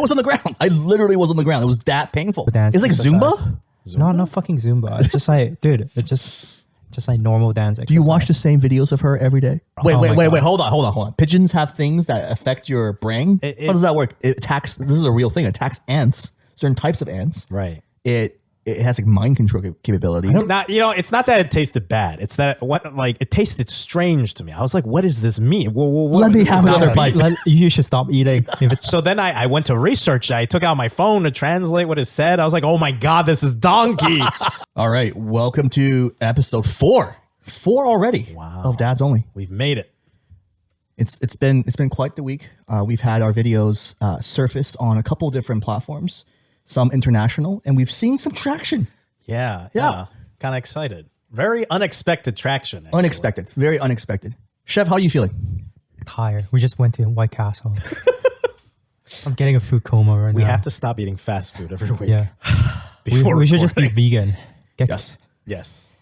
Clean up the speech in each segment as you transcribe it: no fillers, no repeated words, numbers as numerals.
was on the ground. I literally was on the ground. It was that painful. Dance It's like Zumba. No, not fucking Zumba. It's just like, dude, it's just like normal dance exercise. Do you watch the same videos of her every day? Wait, Oh my God. hold on. Pigeons have things that affect your brain. How does that work? It attacks. This is a real thing. It attacks ants, certain types of ants. Right. It has like mind control capabilities. It's not that it tasted bad. It's that it tasted strange to me. I was like, what does this mean? Let me have another bite. You should stop eating. So then I went to research. I took out my phone to translate what it said. I was like, oh my God, this is donkey. All right. Welcome to episode 4. 4 already of Dads Only. We've made it. It's been quite the week. We've had our videos surface on a couple different platforms, some international, and we've seen some traction. Yeah. Kind of excited. Very unexpected traction. Actually. Unexpected. Very unexpected. Chef, how are you feeling? Tired. We just went to White Castle. I'm getting a food coma right now. We have to stop eating fast food every week. Yeah. we should just be vegan. Yes.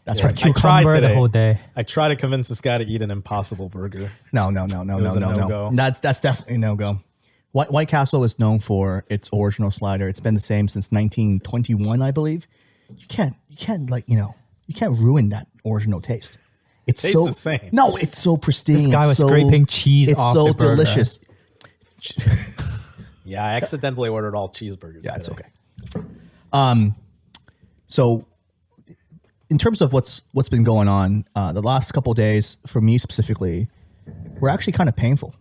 That's right. I tried today. The whole day. I tried to convince this guy to eat an Impossible Burger. No. no-go. That's definitely a no-go. White Castle is known for its original slider. It's been the same since 1921, I believe. You can't ruin that original taste. It's Tastes so the same. No, it's so pristine. This guy was scraping cheese off the burger. Delicious. Yeah, I accidentally ordered all cheeseburgers. Yeah, today. it's okay. So in terms of what's been going on, the last couple of days for me specifically, were actually kind of painful.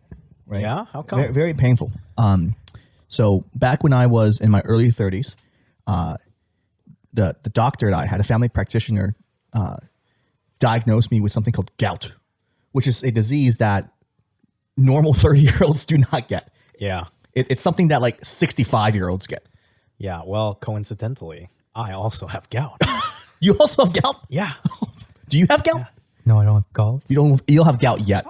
Right? Yeah, how come? Very, very painful. So back when I was in my early 30s, the doctor that I had, a family practitioner, diagnosed me with something called gout, which is a disease that normal 30-year-olds do not get. Yeah. It's something that like 65-year-olds get. Yeah, well, coincidentally, I also have gout. You also have gout? Yeah. Do you have gout? Yeah. No, I don't have gout. You don't have gout yet.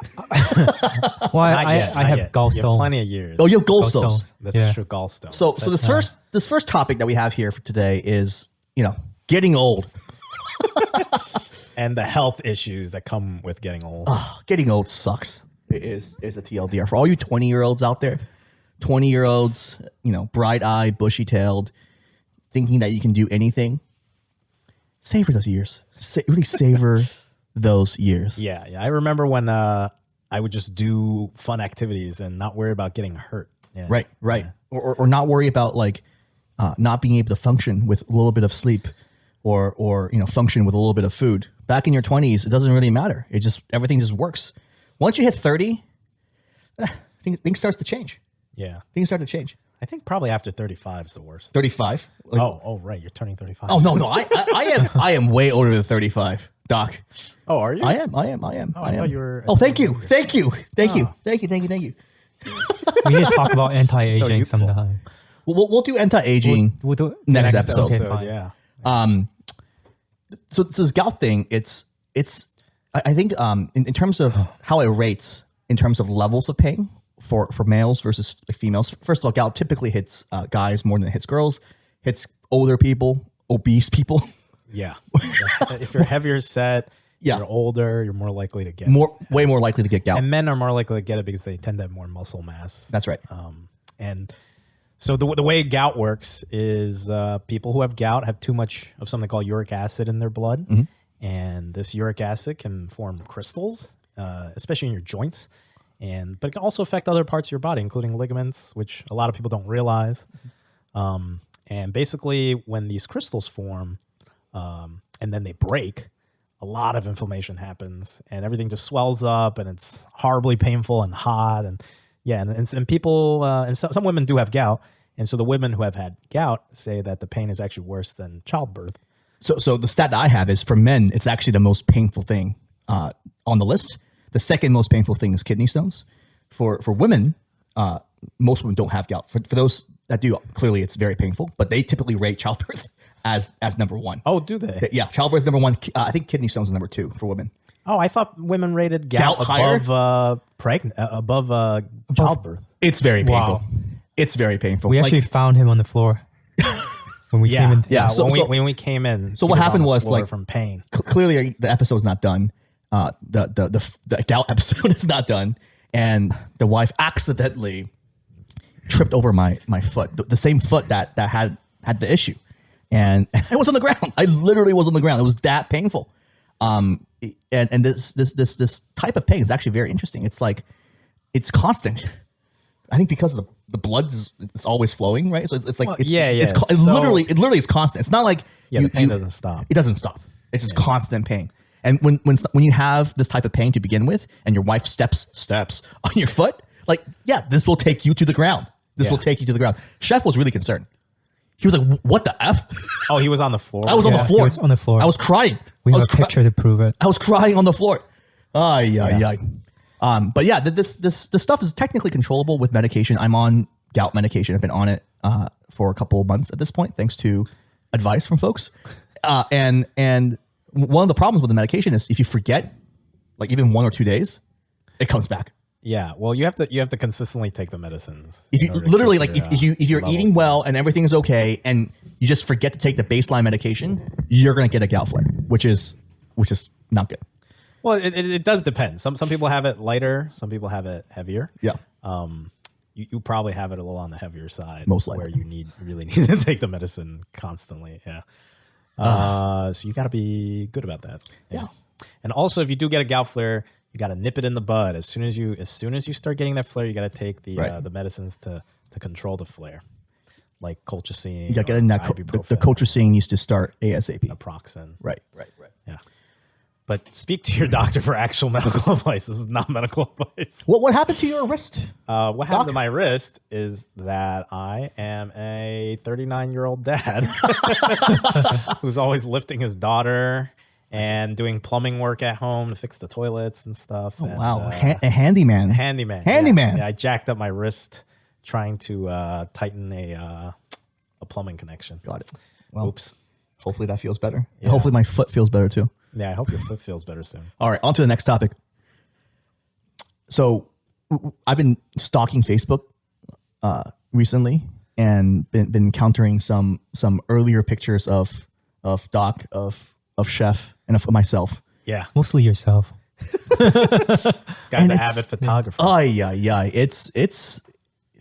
Well, I have gallstones. You have plenty of years. Oh, you have gallstones. That's true, gallstones. So this first topic that we have here for today is, getting old. And the health issues that come with getting old. Getting old sucks. It is a TLDR. For all you 20-year-olds out there, 20-year-olds, bright-eyed, bushy-tailed, thinking that you can do anything, savor those years. Really savor those years. Yeah. I remember when I would just do fun activities and not worry about getting hurt. Yeah. Right. Yeah. Or not worry about not being able to function with a little bit of sleep or function with a little bit of food. Back in your 20s, it doesn't really matter. Everything just works. Once you hit 30, things start to change. Yeah. Things start to change. I think probably after 35 is the worst. 35? Oh, right. You're turning 35. Oh, no. I am way older than 35, Doc. Oh, are you? I am. Oh, I thought you were. Oh, thank you. Thank you. We need to talk about anti-aging sometime. We'll do anti-aging We'll do next episode. Okay, fine. Yeah. So this gout thing, I think in terms of how it rates in terms of levels of pain for males versus females. First of all, gout typically hits guys more than it hits girls. Hits older people, obese people. Yeah. If you're heavier set, you're older, you're more likely to get way more likely to get gout. And men are more likely to get it because they tend to have more muscle mass. That's right. And so the way gout works is people who have gout have too much of something called uric acid in their blood. Mm-hmm. And this uric acid can form crystals, especially in your joints. But it can also affect other parts of your body, including ligaments, which a lot of people don't realize. And basically, when these crystals form and then they break, a lot of inflammation happens, and everything just swells up, and it's horribly painful and hot. And people, and some women do have gout, and so the women who have had gout say that the pain is actually worse than childbirth. So the stat that I have is for men, it's actually the most painful thing on the list. The second most painful thing is kidney stones. For women, most women don't have gout. For those that do, clearly it's very painful, but they typically rate childbirth as number one. Oh, do they? Yeah, childbirth number one. I think kidney stones is number 2 for women. Oh, I thought women rated gout above childbirth. It's very painful. Wow. It's very painful. We actually found him on the floor when we came in. Yeah. When we came in. So what happened was from pain. Clearly the episode's not done. The gout episode is not done, and the wife accidentally tripped over my foot, the same foot that had the issue, and I was on the ground. I literally was on the ground. It was that painful. And this type of pain is actually very interesting. It's like it's constant. I think because of the blood it's always flowing, right? So it's like It literally is constant. It's not like the pain doesn't stop. It doesn't stop. It's just constant pain. And when you have this type of pain to begin with, and your wife steps on your foot, like this will take you to the ground. This will take you to the ground. Chef was really concerned. He was like, "What the f?" Oh, he was on the floor. I was on the floor. He was on the floor. I was crying. We have a picture to prove it. I was crying on the floor. But yeah, this stuff is technically controllable with medication. I'm on gout medication. I've been on it for a couple of months at this point, thanks to advice from folks. And one of the problems with the medication is if you forget, like even 1 or 2 days, it comes back. Yeah, well, you have to consistently take the medicines. If you literally if you're eating well and everything's okay, and you just forget to take the baseline medication, you're gonna get a gout flare, which is not good. Well, it does depend. Some people have it lighter. Some people have it heavier. Yeah. You probably have it a little on the heavier side, most likely, where you really need to take the medicine constantly. Yeah. So you got to be good about that. Yeah. And also, if you do get a gout flare, you got to nip it in the bud. As soon as you start getting that flare, you got to take the medicines to control the flare, like colchicine. You got to get in that. The colchicine needs to start ASAP. Naproxen. Right. Yeah. But speak to your doctor for actual medical advice. This is not medical advice. What happened to your wrist? What happened to my wrist is that I am a 39-year-old dad who's always lifting his daughter and doing plumbing work at home to fix the toilets and stuff. Oh, wow. A handyman. Handyman. Yeah, I jacked up my wrist trying to tighten a plumbing connection. Got it. Well, oops. Hopefully that feels better. Yeah. Hopefully my foot feels better too. Yeah, I hope your foot feels better soon. All right, on to the next topic. So I've been stalking Facebook recently and been encountering some earlier pictures of Doc, of Chef, and of myself. Yeah. Mostly yourself. This guy's an avid photographer. Oh, yeah. It's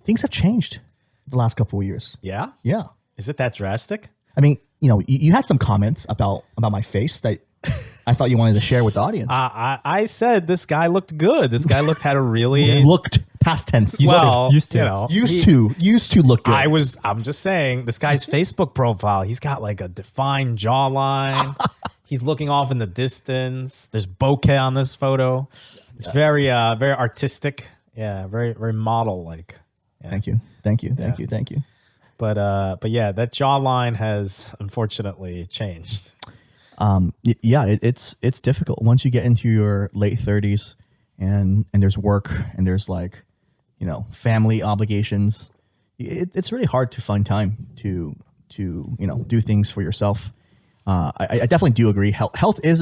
things have changed the last couple of years. Yeah? Yeah. Is it that drastic? I mean, you had some comments about my face that I thought you wanted to share with the audience. I said this guy looked good. This guy had a really looked past tense. used to look good. I'm just saying this guy's Facebook profile. He's got like a defined jawline. He's looking off in the distance. There's bokeh on this photo. It's very artistic. Yeah, very very model like. Yeah. Thank you. But yeah, that jawline has unfortunately changed. It's difficult once you get into your late 30s and there's work and there's like, family obligations. It's really hard to find time to do things for yourself. I definitely do agree. Health is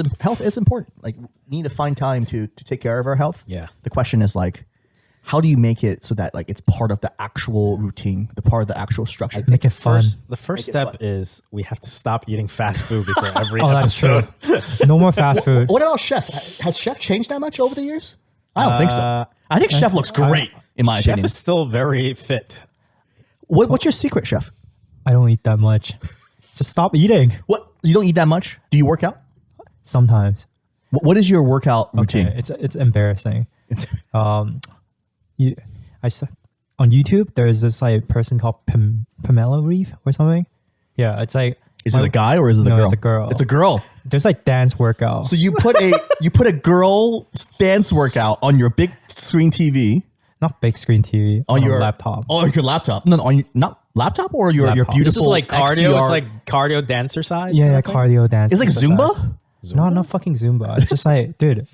important. Like we need to find time to take care of our health. Yeah. The question is like, how do you make it so that like it's part of the actual routine, the part of the actual structure? Make it fun. The first step is we have to stop eating fast food before every that's episode. true. No more fast food. What about Chef? Has Chef changed that much over the years? I don't think so. I think Chef looks great in my opinion. Chef is still very fit. What's your secret, Chef? I don't eat that much. Just stop eating. What? You don't eat that much? Do you work out? Sometimes. What is your workout routine? Okay, it's embarrassing. On YouTube, there's this like person called Pamela Reif or something. Yeah, it's like. Is it a guy or is it a girl? No, it's a girl. It's a girl. There's like dance workout. So you put a girl dance workout on your big screen TV. Not big screen TV. On your laptop. Oh, on your laptop. No, on your, not laptop or your beautiful. This is like cardio. XDR. It's like cardio dancercizing. Yeah, cardio dance. It's like Zumba? No, not fucking Zumba. It's just like, dude, it's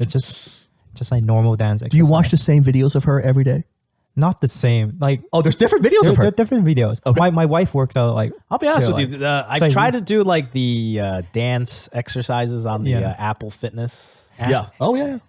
just like normal dance exercise. Do you watch the same videos of her every day? Not the same. Like, oh, there's different videos of her. There are different videos. Okay. My wife works out like. I'll be honest with you. I tried to do like the dance exercises on the Apple Fitness app. Yeah. Oh yeah.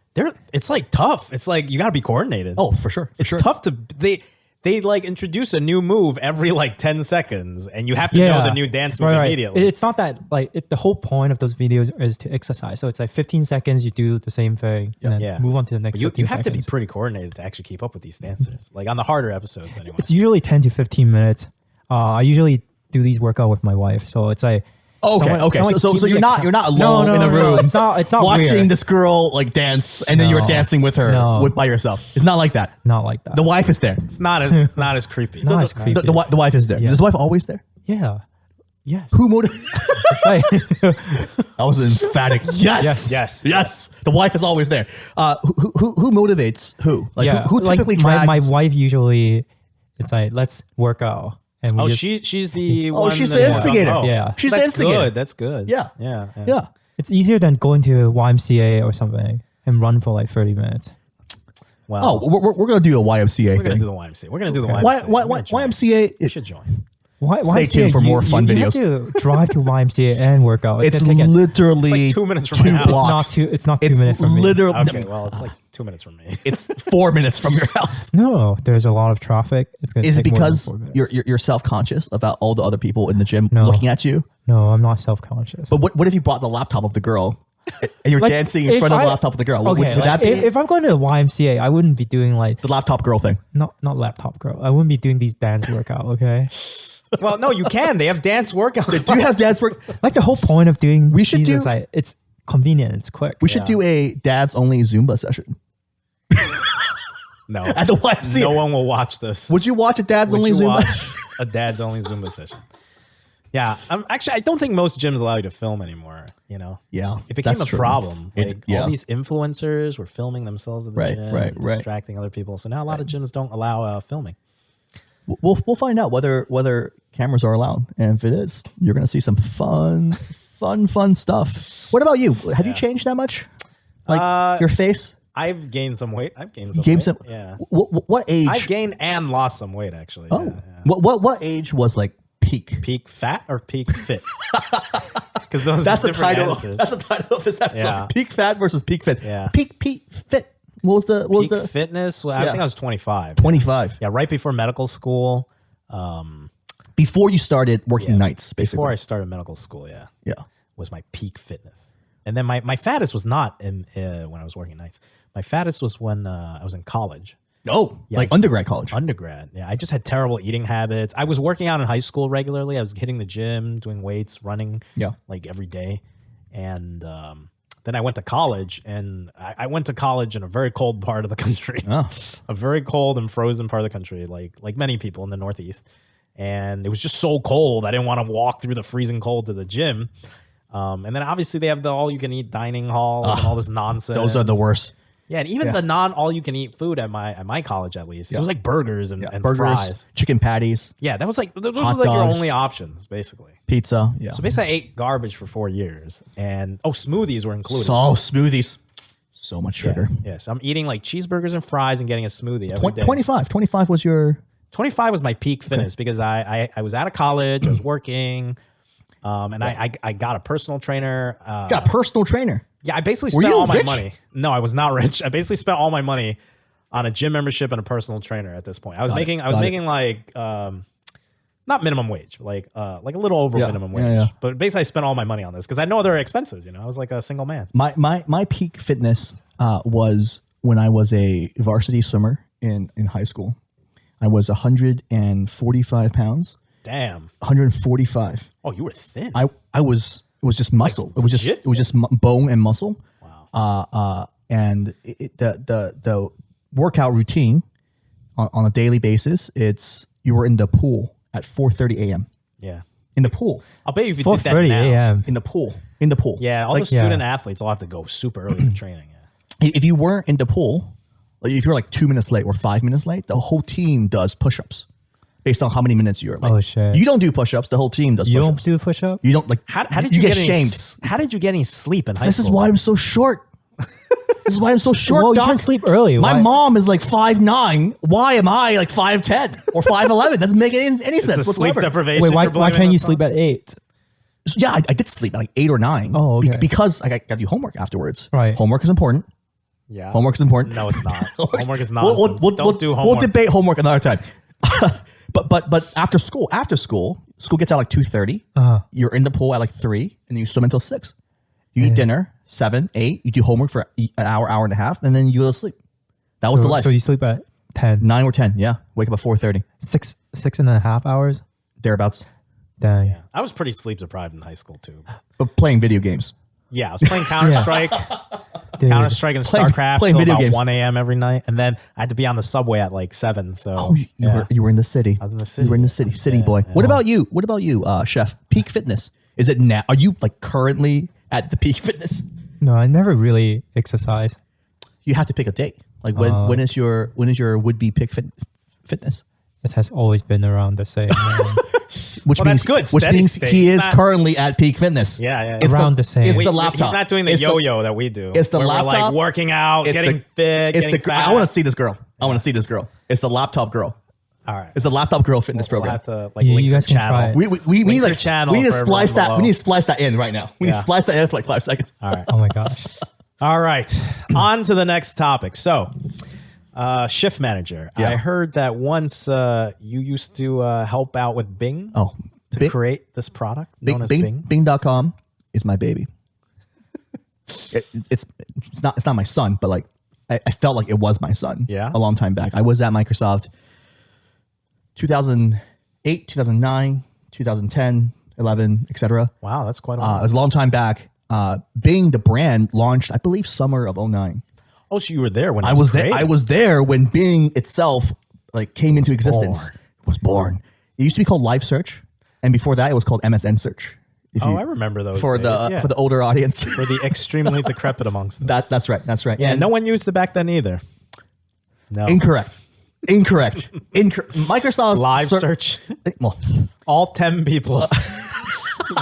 It's like tough. It's like you got to be coordinated. Oh, for sure. It's tough to they they like introduce a new move every like 10 seconds, and you have to know the new dance move immediately. It's not that like the whole point of those videos is to exercise. So it's like 15 seconds, you do the same thing, and then move on to the next. You 15 have to be seconds. pretty coordinated to actually keep up with these dancers. Like on the harder episodes, anyway. It's usually 10 to 15 minutes. I usually do these workout with my wife, so it's like. Okay. So you're not alone in a room. No, it's not watching weird. this girl like dance, and then you're dancing with her by yourself. It's not like that. Not like that. The wife is there. It's not as creepy. Not as creepy. The wife is there. Yeah. Is the wife always there? Yeah. Yes. Who motivates? It's like, That was an emphatic yes. Yes. The wife is always there. Who motivates who? Like who typically like drags? my wife usually. It's like let's work out. And we she's the one. She's the instigator. Yeah. She's the instigator. That's good. Yeah. Yeah. It's easier than going to YMCA or something and run for like 30 minutes. Well, we're gonna do a YMCA we're gonna thing. do the YMCA. We're gonna do the YMCA. YMCA? You should join. Stay tuned for more fun videos. You have to drive to YMCA and work out. It's literally It's like 2 minutes from my house. blocks. It's not 2 minutes from me. Literally, Okay, well, it's like 2 minutes from me. it's 4 minutes from your house. No, there's a lot of traffic. It's gonna Is it take more than because 4 minutes. you're self-conscious about all the other people in the gym No. looking at you? No, I'm not self-conscious. But what if you brought the laptop of the girl and you're Like, dancing in if front of the I- laptop of the girl? Okay, would that be if I'm going to the YMCA, I wouldn't be doing like the laptop girl thing? not laptop girl. I wouldn't be doing these dance workout. Okay, Well, no, you can. They have dance workouts. Do you have dance work? like the whole point of doing We should these do- is like it's convenient. It's quick. We should do a dads only Zumba session No. at the YMCA. No one will watch this. Would you watch a dads Would only you Zumba? watch a dad's only Zumba session? Yeah. I don't think most gyms allow you to film anymore, you know? Yeah, It became that's a true. problem. Like Yeah. all these influencers were filming themselves at the Right, gym, right, and right. distracting other people. So now a lot of gyms don't allow filming. We'll find out whether cameras are allowed, and if it is, you're gonna see some fun stuff. What about you? Have you changed that much? Like your face? I've gained some weight. Yeah. What age? I've gained and lost some weight, actually. Oh, Yeah. what age was like peak? Peak fat or peak fit? Because those That's are the different title. answers. That's the title of this episode. Yeah. Peak fat versus peak fit. Yeah. Peak fit. What was the Peak fitness? Well, I Yeah. think I was 25. 25? Yeah, right before medical school. Before you started working nights, basically. Before I started medical school, yeah. was my peak fitness. And then my fattest was not in when I was working nights. My fattest was when I was in college. Oh, Yeah, like undergrad college. Undergrad. Yeah, I just had terrible eating habits. I was working out in high school regularly. I was hitting the gym, doing weights, running like every day. And then I went to college, and I went to college in a very cold part of the country. Oh. A very cold and frozen part of the country, like many people in the Northeast. And it was just so cold. I didn't want to walk through the freezing cold to the gym. And then obviously they have the all-you-can-eat dining halls and all this nonsense. Those are the worst. Yeah, and even the non-all-you-can-eat food at my college, at least, it was like burgers and Burgers, fries. chicken patties, Yeah, that was like those were Hot like your dogs. only options, basically. pizza. Yeah. So basically, I ate garbage for 4 years, and smoothies were included. Smoothies. So much sugar. Yeah, so I'm eating like cheeseburgers and fries and getting a smoothie every day. 25. 25 was your 25 was my peak fitness because I was out of college, I was working, and I got a personal trainer. got a personal trainer. Yeah, I basically Were spent you all my rich? money. No, I was not rich. I basically spent all my money on a gym membership and a personal trainer at this point. I was making like not minimum wage, like a little over minimum wage. yeah. But basically I spent all my money on this because I had no other expenses, you know. I was like a single man. My peak fitness was when I was a varsity swimmer in high school. I was 145 pounds. Damn. 145. Oh, you were thin. I was. It was just muscle. It was just. legit It was just bone and muscle. Wow. And the workout routine on a daily basis. You were in the pool at 4:30 a.m. Yeah. In the pool. I'll bet you if you did that 4:30 now. a.m. In the pool. In the pool. Yeah, all Like, the student athletes all have to go super early for training. Yeah. If you weren't in the pool, like if you're like 2 minutes late or 5 minutes late, the whole team does push-ups based on how many minutes you're late. Oh, shit. You don't do push-ups. The whole team does You don't push-ups. do push up? You don't like. How did you you get any shamed? How did you get any sleep in high This school? is why I'm so short. This is why I'm so short. Well, you Doc. can sleep early. My Why- mom is like 5'9". Why am I like 5'10" or 5'11"? Doesn't make any It's sense the sleep whatsoever. deprivation. Wait, why you're blaming can't you us on? sleep at 8? Yeah, I did sleep at like 8 or 9. Oh, okay. Because I got to do homework afterwards. Right. Homework is important. Yeah. Homework is important. No, it's not. Homework is We'll nonsense. Don't do homework. We'll debate homework another time. But after school gets out like 2:30. You're in the pool at like 3, and you swim until 6. You eat dinner 7, 8. You do homework for an hour and a half, and then you go to sleep. That was the life. So you sleep at 10, 9 or 10. Yeah, wake up at 4:30. 6.5 hours. Thereabouts. Dang. Yeah. I was pretty sleep deprived in high school too. But playing video games. Yeah, I was playing Counter-Strike. Dude. Counter-Strike and Playing StarCraft video till about games. 1 a.m. every night. And then I had to be on the subway at like 7. So You were in the city. I was in the city. You were in the city boy. Yeah. What about you, Chef? Peak fitness. Is it now? Are you like currently at the peak fitness? No, I never really exercise. You have to pick a date. Like when is your would be peak fitness? It has always been around the same. Which Well, means that's good. Which Steady means state. he It's is not- currently at peak fitness. Yeah. It's Around the same. It's Wait, the laptop. He's not doing the It's yo-yo that we do. It's the where laptop. We're like working out, It's getting fit, It's getting the. fat. I want to see this girl. I want to see this girl. It's the laptop girl. All right. It's the laptop girl fitness We'll program. have to like You link guys the can channel. try it. We need Link like the channel we need to for splice everyone that. We below. need to splice that in right now. We need to Yeah. splice that in for like 5 seconds. All right. Oh my gosh. All right. On to the next topic. So, shift manager. Yeah. I heard that once you used to help out with Bing to Bing- create this product known as Bing, Bing. Bing.com is my baby. It's not my son, but like I felt like it was my son. Yeah. A long time back. I was at Microsoft 2008, 2009, 2010, 11, etc. Wow, that's quite a It while. was a long time back. Bing, the brand, launched, I believe, summer of 09. Oh, so you were there when I it was there. created. I was there when Bing itself like came into existence. born. Was born. It used to be called Live Search, and before that, it was called MSN Search. If Oh, you- I remember those for days, the yeah. for the older audience. For the extremely decrepit amongst us. That's right. That's right. Yeah, And no one used it back then either. No. incorrect. Microsoft's Live search. Well, All 10 people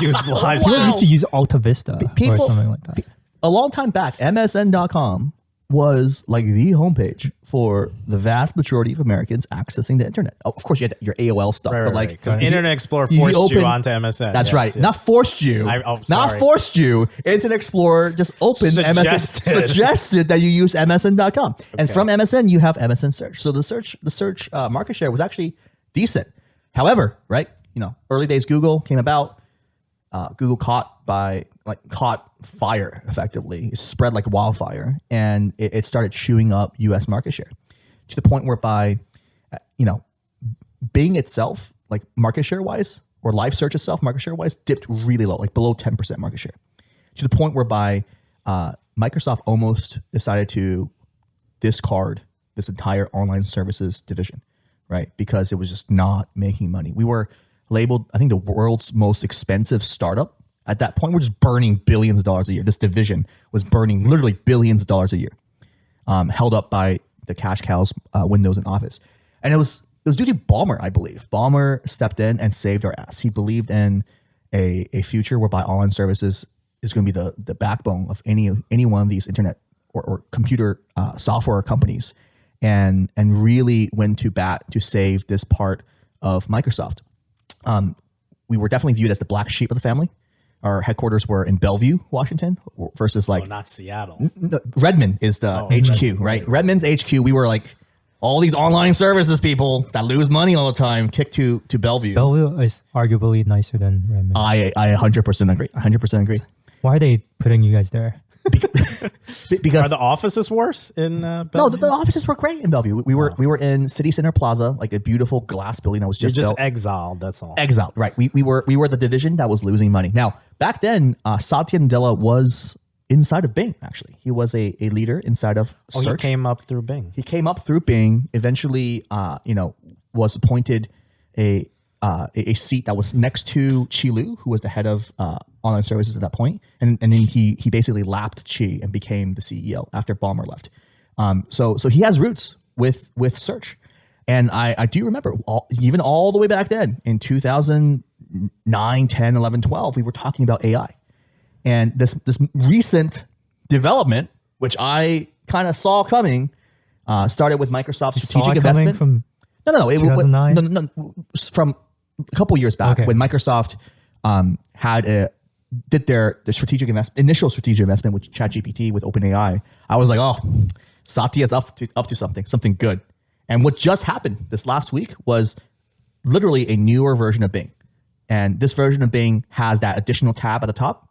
used live People search. used to use Alta Vista or something like that. a long time back, MSN.com was like the homepage for the vast majority of Americans accessing the internet. Oh, of course, you had your AOL stuff, but like because if you- Internet Explorer if you forced you open- onto MSN. That's Yes, right. yes. Not forced you. Not Not forced you. Internet Explorer just opened MSN. Suggested that you use MSN.com. And from MSN, you have MSN Search. So the search market share was actually decent. However, right, early days Google came about. Google caught fire effectively. It spread like wildfire, and it started chewing up U.S. market share to the point whereby, Bing itself, like market share wise, or live search itself, market share wise, dipped really low, like below 10% market share, to the point whereby Microsoft almost decided to discard this entire online services division, right? Because it was just not making money. We were labeled, I think, the world's most expensive startup. At that point, we're just burning billions of dollars a year. This division was burning literally billions of dollars a year, held up by the cash cows, Windows and Office. And it was due to Ballmer, I believe. Ballmer stepped in and saved our ass. He believed in a future whereby online services is going to be the backbone of any one of these internet or computer software companies, and really went to bat to save this part of Microsoft. We were definitely viewed as the black sheep of the family. Our headquarters were in Bellevue, Washington, versus like not Seattle. Redmond is the HQ, right? Redmond's HQ. We were like all these online services people that lose money all the time kicked to Bellevue. Bellevue is arguably nicer than Redmond. I 100% agree. 100% agree. Why are they putting you guys there? Because Are the offices worse in no, Bellevue? the offices were great in Bellevue. We were in City Center Plaza, like a beautiful glass building that was You're just just built. exiled, that's all. Exiled, right? We were the division that was losing money. Now back then, Satya Nadella was inside of Bing. Actually, he was a leader inside of search. He came up through Bing. He came up through Bing. Eventually, was appointed a seat that was next to Chi Lu, who was the head of online services at that point. And then he basically lapped Chi and became the CEO after Ballmer left. So he has roots with search. And I do remember even all the way back then in 2009, 10, 11, 12, we were talking about AI. And this recent development, which I kind of saw coming, started with Microsoft's strategic investment. From No. 2009? No. From a couple years back, Okay. when Microsoft did their initial strategic investment with ChatGPT with OpenAI, I was like, oh, Satya's up to something good. And what just happened this last week was literally a newer version of Bing. And this version of Bing has that additional tab at the top.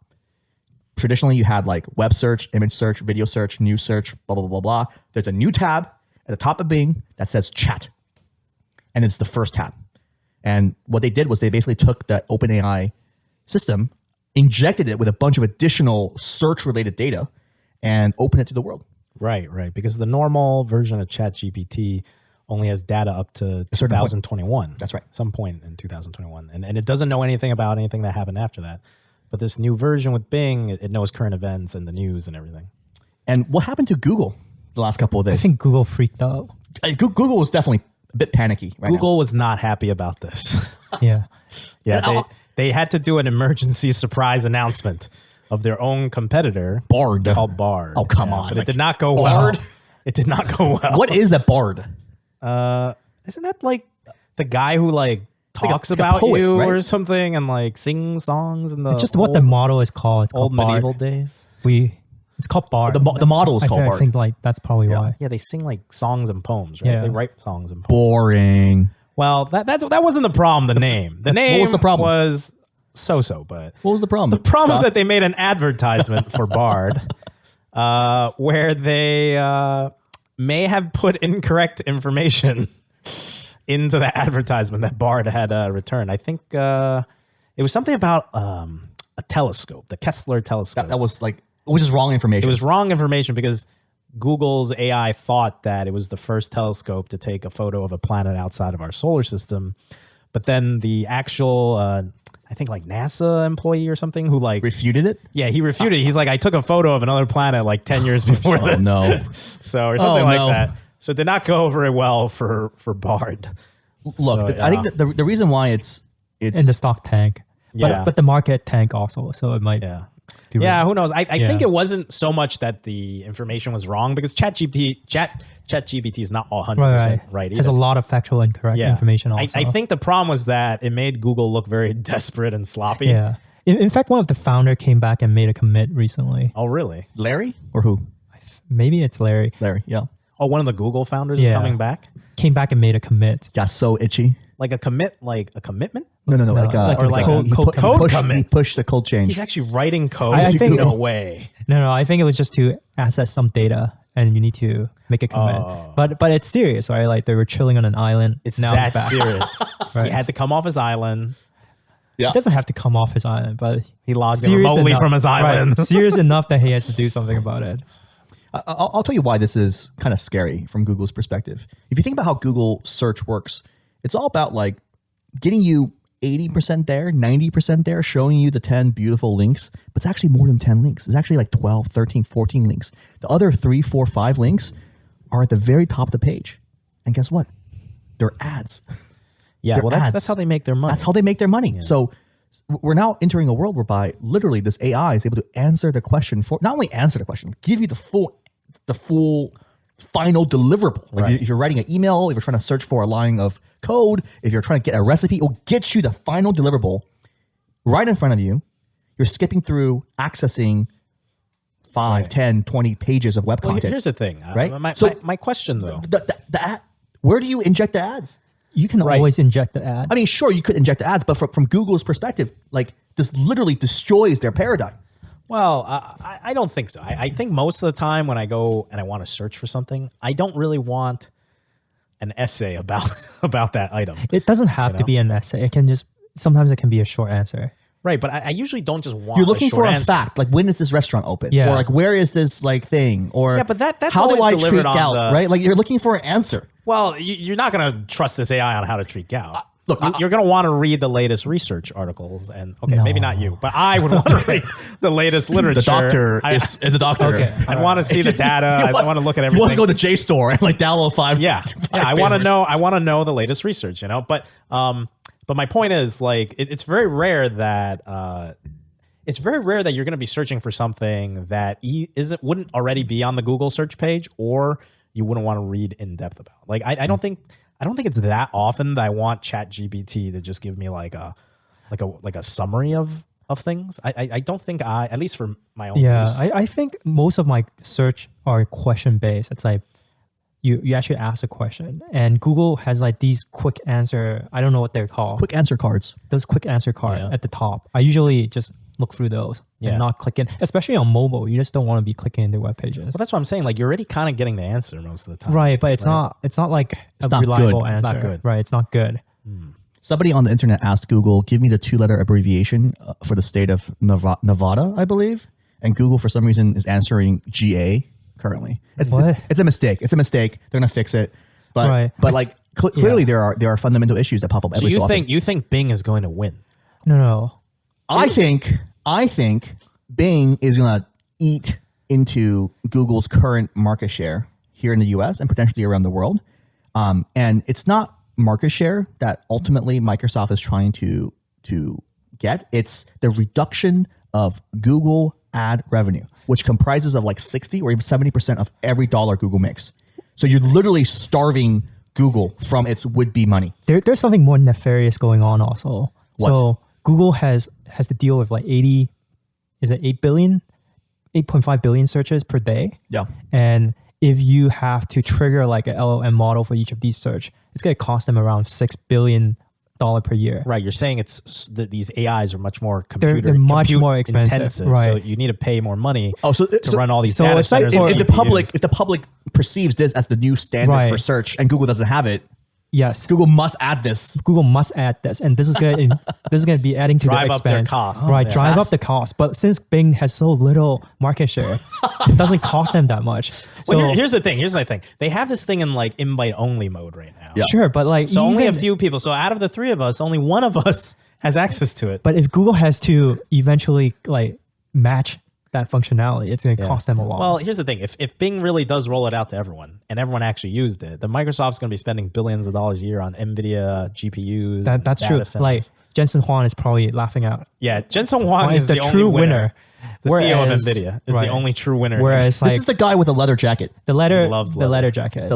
Traditionally, you had like web search, image search, video search, news search, blah, blah, blah, blah. There's a new tab at the top of Bing that says chat. And it's the first tab. And what they did was they basically took the OpenAI system, injected it with a bunch of additional search-related data, and opened it to the world. Right. Because the normal version of ChatGPT only has data up to 2021. That's right. Some point in 2021. And it doesn't know anything about anything that happened after that. But this new version with Bing, it knows current events and the news and everything. And what happened to Google the last couple of days? I think Google freaked out. Google was definitely a bit panicky right Google was not happy about this. Yeah. Yeah, they had to do an emergency surprise announcement of their own competitor, Bard. called Bard. Oh, come on. But Like, it did not go Bard? well. It did not go well. What is a bard? Isn't that like the guy who like talks like a about poet, you right? or something and like sings songs in the It's just what the model is called. It's old called Bard. medieval days? It's called Bard. The model is called I Bard. think like that's probably why. Yeah, they sing like songs and poems, right? Yeah. They write songs and poems. Boring. Well, that wasn't the problem. The name. The name was the problem? was so-so, but What was the problem? the problem is that they made an advertisement for Bard where they may have put incorrect information into the advertisement that Bard had returned. I think it was something about a telescope, the Kessler telescope. that was like, which is wrong information. It was wrong information because Google's AI thought that it was the first telescope to take a photo of a planet outside of our solar system. But then the actual, I think like NASA employee or something who like refuted it. yeah, he refuted it. He's like, I took a photo of another planet like 10 years before Oh this. no. So, or something like no. that. So it did not go very well for Bard. Look, So, I think that the reason why it's In the stock tank. Yeah. But the market tank also. So it might Yeah. be Yeah, really- who knows? I Yeah. think it wasn't so much that the information was wrong because ChatGPT is not 100% right Has either. a lot of factual incorrect information also. I think the problem was that it made Google look very desperate and sloppy. Yeah. In fact, one of the founder came back and made a commit recently. Oh, really? Larry or who? Maybe it's Larry. Larry. Yeah. Oh, one of the Google founders is Yeah. coming back? Came back and made a commit. Got so itchy. Like a commitment? No. like he code pushed- commit. he pushed the code change. He's actually writing code? I think- no way. No, I think it was just to access some data and you need to make a commit. Oh. But it's serious, right? Like they were chilling on an island. It's now that it's back. serious. Right. He had to come off his island. Yeah. It doesn't have to come off his island, but He logged in serious remotely enough- from his island. Right, serious enough that he has to do something about it. I'll tell you why this is kind of scary from Google's perspective. If you think about how Google search works, it's all about like getting you 80% there, 90% there, showing you the 10 beautiful links, but it's actually more than 10 links. It's actually like 12, 13, 14 links. The other 3, 4, 5 links are at the very top of the page. And guess what? They're ads. Yeah, They're well, ads. that's how they make their money. That's how they make their money. So we're now entering a world whereby literally this AI is able to answer the question for, not only answer the question, give you the full final deliverable. Like Right. if you're writing an email, if you're trying to search for a line of code, if you're trying to get a recipe, it'll get you the final deliverable right in front of you. You're skipping through accessing 5, 10, 20 pages of web Well, content. here's the thing. Right? So my question, though. The ad, where do you inject the ads? You can Right. always inject the ad. I mean, sure, you could inject the ads, but from Google's perspective, like this literally destroys their paradigm. Well, I don't think so. I think most of the time when I go and I want to search for something, I don't really want an essay about about that item. It doesn't have to be an essay. It can just, sometimes it can be a short answer. Right, but I usually don't just want You're looking a short for a answer. fact, like when is this restaurant open? Yeah. Or like where is this like thing? Or Yeah, but that's how do always I treat delivered on gout? the- Right? Like you're looking for an answer. Well, you're not going to trust this AI on how to treat gout. Look, you're going to want to read the latest research articles, and okay, maybe No. not you, but I would want to read the latest literature. The doctor I- is a doctor. Okay. I'd want to see the data. I want to look at He everything. wants to go to JSTOR and like download 5. Yeah, I want to know. I want to know the latest research. But my point is, like, it's very rare that you're going to be searching for something that wouldn't already be on the Google search page, or you wouldn't want to read in depth about. Like, I don't think it's that often that I want ChatGPT to just give me like a summary of things. I don't think at least for my own Yeah, use. I think most of my search are question based. It's like you actually ask a question, and Google has like these quick answer. I don't know what they're called. Quick answer cards. Those quick answer card Yeah. at the top. I usually just look through those Yeah. and not click in, especially on mobile. You just don't want to be clicking into web pages. Well, that's what I'm saying. Like you're already kind of getting the answer most of the time. Right, but it's not like a not reliable good. answer. It's not good. Right, it's not good. Somebody on the internet asked Google, give me the 2-letter abbreviation for the state of Nevada, I believe. And Google, for some reason, is answering GA currently. What? It's a mistake. It's a mistake. They're going to fix it. But, Right. but like, clearly there are fundamental issues that pop up So every so often. you think Bing is going to win? No. I think Bing is going to eat into Google's current market share here in the US and potentially around the world. And it's not market share that ultimately Microsoft is trying to get. It's the reduction of Google ad revenue, which comprises of like 60 or even 70% of every dollar Google makes. So you're literally starving Google from its would-be money. There's something more nefarious going on also. What? So Google has to deal with like 8.5 billion searches per day. Yeah. And if you have to trigger like an LLM model for each of these search, it's going to cost them around $6 billion per year. Right. You're saying it's that these AIs are much more They're much more expensive, intensive. right. So you need to pay more money So to run all these so data it's like centers. for- and if GPUs. the public perceives this as the new standard Right. for search and Google doesn't have it, Yes. Google must add this. Google must add this, and this is going to be adding to Drive the up their expense. costs. Right, Yeah. drive Fast. up the cost. But since Bing has so little market share, it doesn't cost them that much. So Well, here's the thing. Here's my thing. They have this thing in like invite only mode right now. Yeah. sure, but like So only a even- few people. So out of the three of us, only one of us has access to it. But if Google has to eventually like match that functionality, it's going to cost them a lot. Well, here's the thing. If Bing really does roll it out to everyone and everyone actually used it, then Microsoft's going to be spending billions of dollars a year on NVIDIA GPUs. and that's data true. centers. Like Jensen Huang is probably laughing out. yeah, Jensen Huang Is is the the true only winner. winner. The CEO of Whereas- NVIDIA is right. the only true winner. Whereas This like is the guy with the leather jacket. the leather, He loves the leather. leather jacket.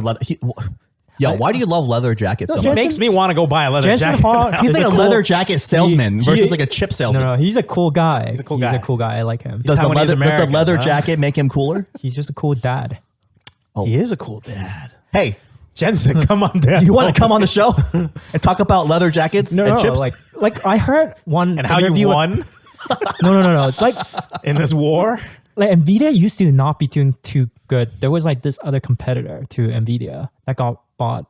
Why do you love leather jackets so it much? makes me want to go buy a leather Jensen jacket. Huang- now. He's is like a a cool- leather jacket salesman he- versus like a chip salesman. no, he's a cool guy. He's a cool guy. He's a cool guy. I like him. Does the Taiwanese leather American, huh? jacket make him cooler? He's just a cool dad. He is a cool dad. Hey, Jensen, come on down. you want to come on the show and talk about leather jackets and chips? like I heard one and how you interview with- won No. It's like in this war? like Nvidia used to not be doing too good. There was like this other competitor to Nvidia that got bought,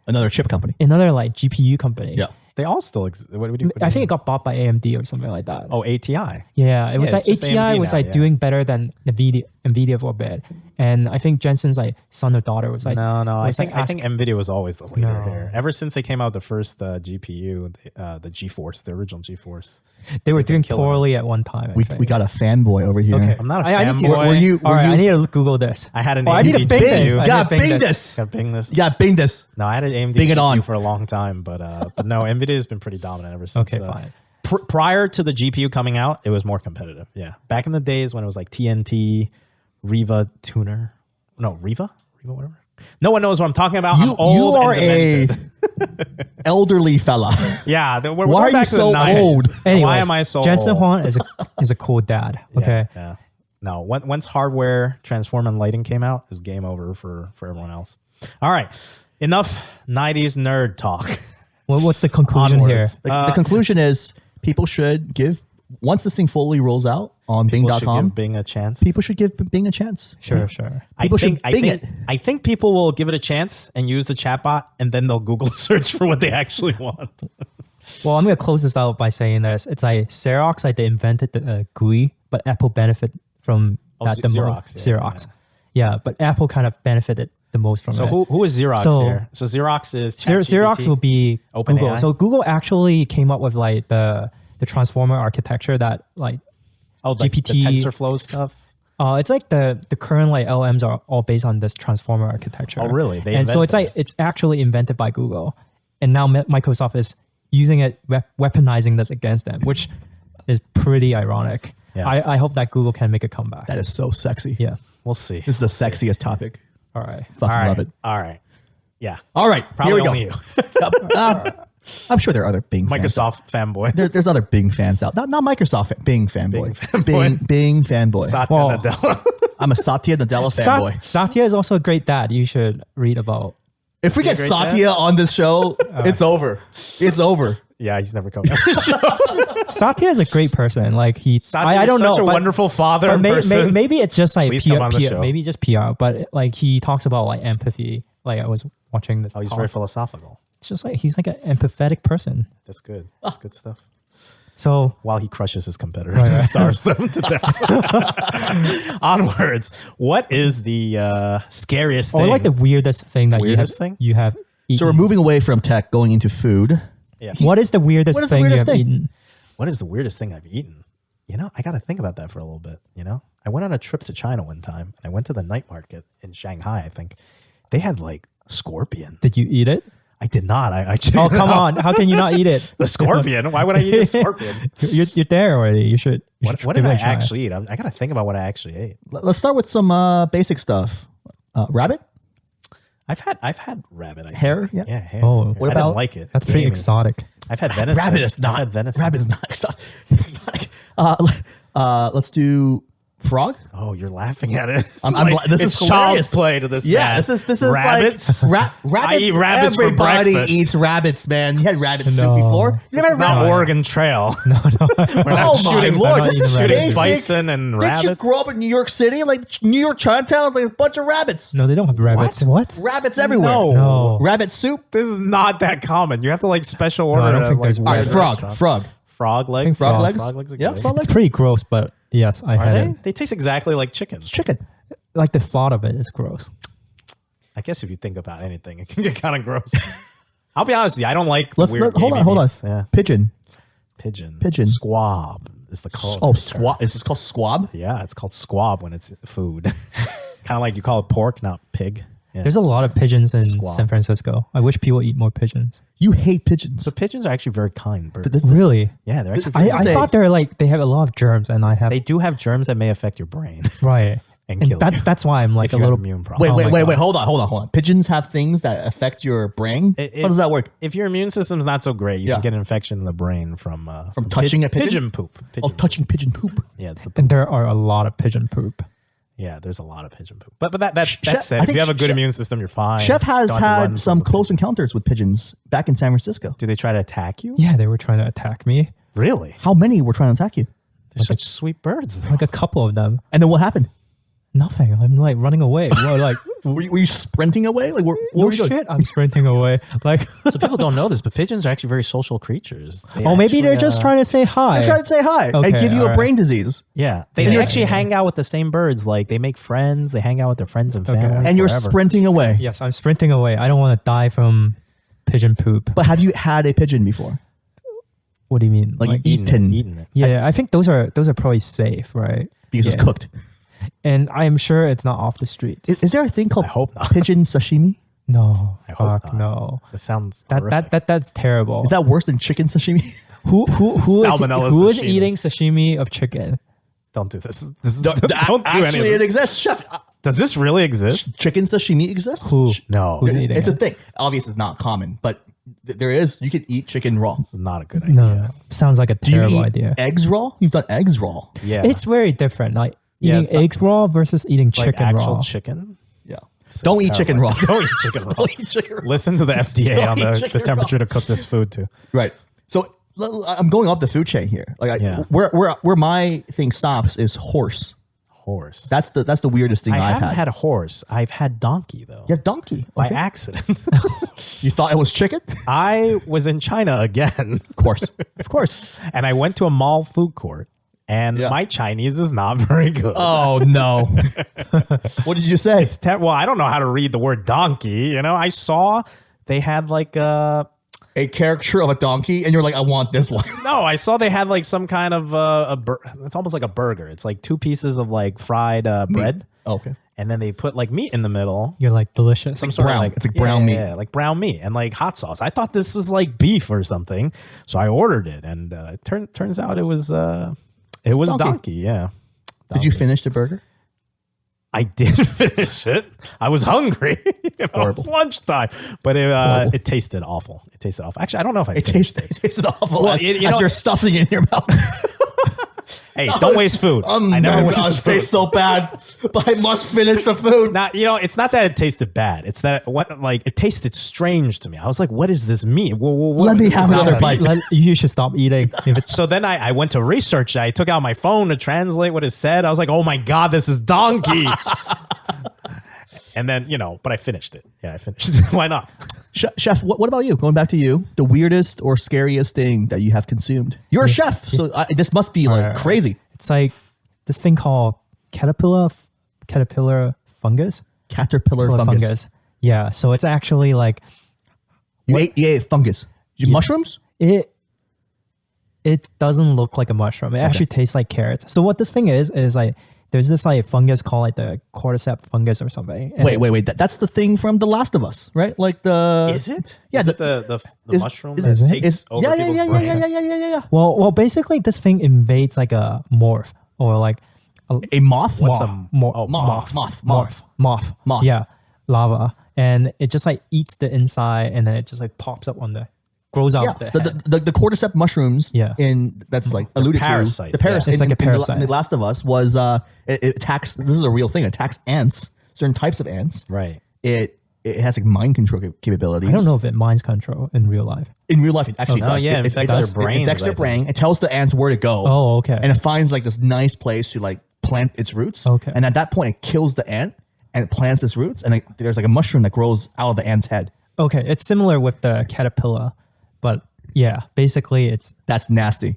Another chip company. another like GPU company. Yeah. They all still exist. What do you I think it got bought by AMD or something like that. Oh, ATI. Yeah, it was Yeah, like it's just ATI AMD was now, like yeah. doing better than Nvidia for a bit, and I think Jensen's like son or daughter was like No. I was, think like, NVIDIA was always the leader No. here. Ever since they came out with the first GPU, the GeForce, the original GeForce. they were they've been doing killing poorly at one time. I We think. got a fanboy over here. Okay. I'm not a I need to, fanboy. Were you- all right, you- I need to Google this. I had an I need to AMD bing GPU. this. I You need gotta to bing bing this. this. Gotta bing this. You gotta bing this. No, I had an AMD Bing it GPU on. for a long time, but no, NVIDIA has been pretty dominant ever since. Okay, fine. Prior to the GPU coming out, it was more competitive. Yeah, back in the days when it was like TNT, Riva tuner, Riva, whatever. No one knows what I'm talking about. I'm old You are and a demented. elderly fella. Yeah, we're Why going are you back to the so 90s. old? Why Anyways, am I so Jensen old? Huang is a cool dad. Okay. Yeah. No, once hardware, transform, and lighting came out, it was game over for everyone else. All right, enough 90s nerd talk. Well, what's the conclusion Onwards. here? The conclusion is people should give, once this thing fully rolls out on People should Bing.com, give Bing a chance. people should give Bing a chance. Sure. People should Bing it. I think people will give it a chance and use the chatbot, and then they'll Google search for what they actually want. Well, I'm gonna close this out by saying this. It's like Xerox, like they invented the GUI, but Apple benefit from that the most. Xerox, yeah, Xerox, yeah, but Apple kind of benefited the most from So it. who is Xerox So- here? So Xerox is Xerox ChatGPT. will be OpenAI? Google. So Google actually came up with like the transformer architecture that like like GPT the TensorFlow stuff. it's like the current like LMs are all based on this transformer architecture. Oh, really? They and so it's invented like it's actually invented by Google, and now Microsoft is using it, weaponizing this against them, which is pretty ironic. Yeah. I hope that Google can make a comeback. That is so sexy. Yeah. We'll see. This is the sexiest topic. All right. Fucking All right. love it. All right. Yeah. All right, Probably here only we you. go. I'm sure there are other Bing fans. Microsoft fanboy. There's other Bing fans out. Not Microsoft Bing fanboy. Bing fanboy. Bing fanboy. Satya Well, Nadella. I'm a Satya Nadella fanboy. Satya is also a great dad. You should read about. If we get Satya on this show, it's over. It's over. Yeah, he's never coming on the show. Satya is a great person. Like Satya I don't is know, such a but- wonderful father but and person. maybe it's just like Please come on the PR, show. maybe just PR. But like he talks about like empathy. Like I was watching this. Oh, he's talk. very philosophical. It's just like he's like an empathetic person. That's good. That's good stuff. So While he crushes his competitors Right. and starves them to death. Onwards. What is the scariest or thing? like the weirdest thing that Weirdest thing? you have eaten. So we're moving away from tech, going into food. Yeah. What is the weirdest What is the thing weirdest you have thing? eaten? What is the weirdest thing I've eaten? You know, I got to think about that for a little bit. You know, I went on a trip to China one time and I went to the night market in Shanghai, I think. They had like scorpion. Did you eat it? I did not. I checked Oh it come out. on! How can you not eat it? The scorpion? Why would I eat a scorpion? You're there already. You should. What give did it a I try. actually eat? I got to think about what I actually ate. Let's start with some basic stuff. Rabbit? I've had rabbit. I think. Hare? Yeah. Yeah, hare. Oh. I What didn't about- like it. That's pretty Gamey. exotic. I've had venison. Rabbit is I've not. had venison. Rabbit is not exotic. Let's do frog. Oh, you're laughing at it. This it's is child's hilarious. play to this. Yeah, man. this is rabbits. like rabbits. I eat rabbits for Everybody breakfast. eats rabbits, man. You had rabbit soup No. before. You never had Not rabbit. Oregon Trail. No, no. We're not Oh my shooting. lord, I'm not this is eating rabbit. basic. Bison and Did you rabbits. grow up in New York City? Like New York Chinatown, like a bunch of rabbits. No, they don't have rabbits. What? Rabbits everywhere. No. Rabbit soup. This is not that common. You have to like special order. I don't at, think like, there's All right, rabbit frog. Frog. Frog legs. Frog frog. legs. Frog legs are Yeah, good. frog It's legs. pretty gross, but yes, I Are had they? it. They taste exactly like chicken. Chicken. Like the thought of it is gross. I guess if you think about anything, it can get kind of gross. I'll be honest with you. I don't like the Let's weird hold gamey on. meats. Yeah. Pigeon. Pigeon. Squab is the call. Oh, squab. Is this called squab? Yeah, it's called squab when it's food. Kind of like you call it pork, not pig. Yeah. There's a lot of pigeons in Squab. San Francisco. I wish people eat more pigeons. You hate pigeons. So pigeons are actually very kind birds. Really? Yeah, they're actually. I, Very I say- thought they're like they have a lot of germs, and I have they do have germs that may affect your brain right. and And kill you. that's why I'm like If a you have little. immune problem. Wait, Oh my God. Hold on. Pigeons have things that affect your brain. How does that work? If your immune system's not so great, you Yeah. can get an infection in the brain from touching a pigeon? pigeon poop. Oh, touching pigeon poop. Yeah, it's a And there are a lot of pigeon poop. Yeah, there's a lot of pigeon poop. But that Chef- said, I if think you have a good Chef- immune system, you're fine. Chef has Don't have to run had some from the close pigeons. encounters with pigeons back in San Francisco. Do they try to attack you? Yeah, they were trying to attack me. Really? How many were trying to attack you? They're such sweet birds. though. Like a couple of them. And then what happened? Nothing. I'm like running away. Well, like Were you sprinting away? Like, what no were you doing? shit. I'm sprinting away. Like So people don't know this, but pigeons are actually very social creatures. They oh, maybe they're actually, just trying to say hi. They're trying to say hi and Okay, give you a alright. brain disease. Yeah, they And you're- actually hang out with the same birds. Like they make friends. They hang out with their friends and Okay. family. And you're forever. sprinting away. Yes, I'm sprinting away. I don't want to die from pigeon poop. But have you had a pigeon before? What do you mean? Like, Eating eaten. it. yeah, I think those are probably safe, right? Because Yeah. it's cooked. And I'm sure it's not off the streets. Is there a thing called I hope not. pigeon sashimi? No, I hope fuck not. no. It sounds That that's terrible. Is that worse than chicken sashimi? who Salmonella who is sashimi. eating sashimi of chicken? Don't do this. Don't do Actually, any of it this. exists. Chef, Does this really exist? chicken sashimi exists? Who? No, Who's this eating It's it? a thing. Obviously, it's not common, but there is. You can eat chicken raw. is not a good idea. No, sounds like a Do you terrible eat idea. eggs raw? You've done eggs raw. Yeah, It's very different. Like Yeah, eating eggs raw versus eating like chicken actual raw. chicken. Yeah. Don't eat chicken raw. Don't eat chicken raw. Don't eat chicken raw. Listen to the FDA Don't on eat the chicken temperature raw. to cook this food to. Right. So I'm going up the food chain here. Like, Yeah. where my thing stops is horse. Horse. That's the weirdest thing I I've haven't had. had a horse. I've had donkey though. Yeah, donkey. By Okay. accident. You thought it was chicken? I was in China again, Of course. Of course. and I went to a mall food court, and Yeah. my Chinese is not very good. Oh no. What did you say? Well, I don't know how to read the word donkey. You know, I saw they had like A caricature of a donkey, and you're like, I want this one. no, I saw they had like some kind of it's almost like a burger. It's like 2 pieces of like fried bread, Okay. and then they put like meat in the middle. You're like delicious. Some sort brown. of like It's like brown meat. Yeah, like brown meat and like hot sauce. I thought this was like beef or something, so I ordered it, and it turns out it was donkey. Yeah. Did you Donkey. finish the burger? I did finish it. I was hungry. It was lunchtime, but it tasted awful. It tasted awful. Actually, I don't know if I It finished tasted awful Well, as you know- you're stuffing it in your mouth. Hey, don't waste food. I never waste It food. tastes so bad, but I must finish the food. Now, it's not that it tasted bad. It's that it tasted strange to me. I was like, what does this mean? Let me have another bite. You should stop eating. If it's, So then I went to research. I took out my phone to translate what it said. I was like, oh my God, this is donkey. And then, but I finished it. Yeah, I finished it. Why not? Chef, what about you? Going back to you, the weirdest or scariest thing that you have consumed? You're a chef, so this must be like crazy. it's like this thing called caterpillar fungus. Caterpillar fungus. Yeah. So it's actually like You ate fungus. Mushrooms? it doesn't look like a mushroom. It actually tastes like carrots. So what this thing is like there's this like fungus called like the Cordyceps fungus or something. And Wait. That's the thing from The Last of Us, right? Like the Is it? Yeah, Is it the mushroom that is it? takes over people's brains? Yeah. Well, basically this thing invades like a morph or like A moth? What's Moth. Yeah, lava, and it just like eats the inside, and then it just like pops up on grows out of the head. The cordyceps mushrooms. Yeah. That's like alluded parasites, to. The parasite. yeah. It's like a parasite. In The Last of Us was it attacks. This is a real thing. It attacks ants. Certain types of ants. Right. It has like mind control capabilities. I don't know if it minds control in real life. In real life, it actually Oh, does. yeah, It infects does. their brains, It infects I their think. brain. It tells the ants where to go. Oh, okay. And it finds like this nice place to like plant its roots. Okay. And at that point, it kills the ant and it plants its roots. And there's like a mushroom that grows out of the ant's head. Okay, it's similar with the caterpillar, but yeah, basically That's nasty.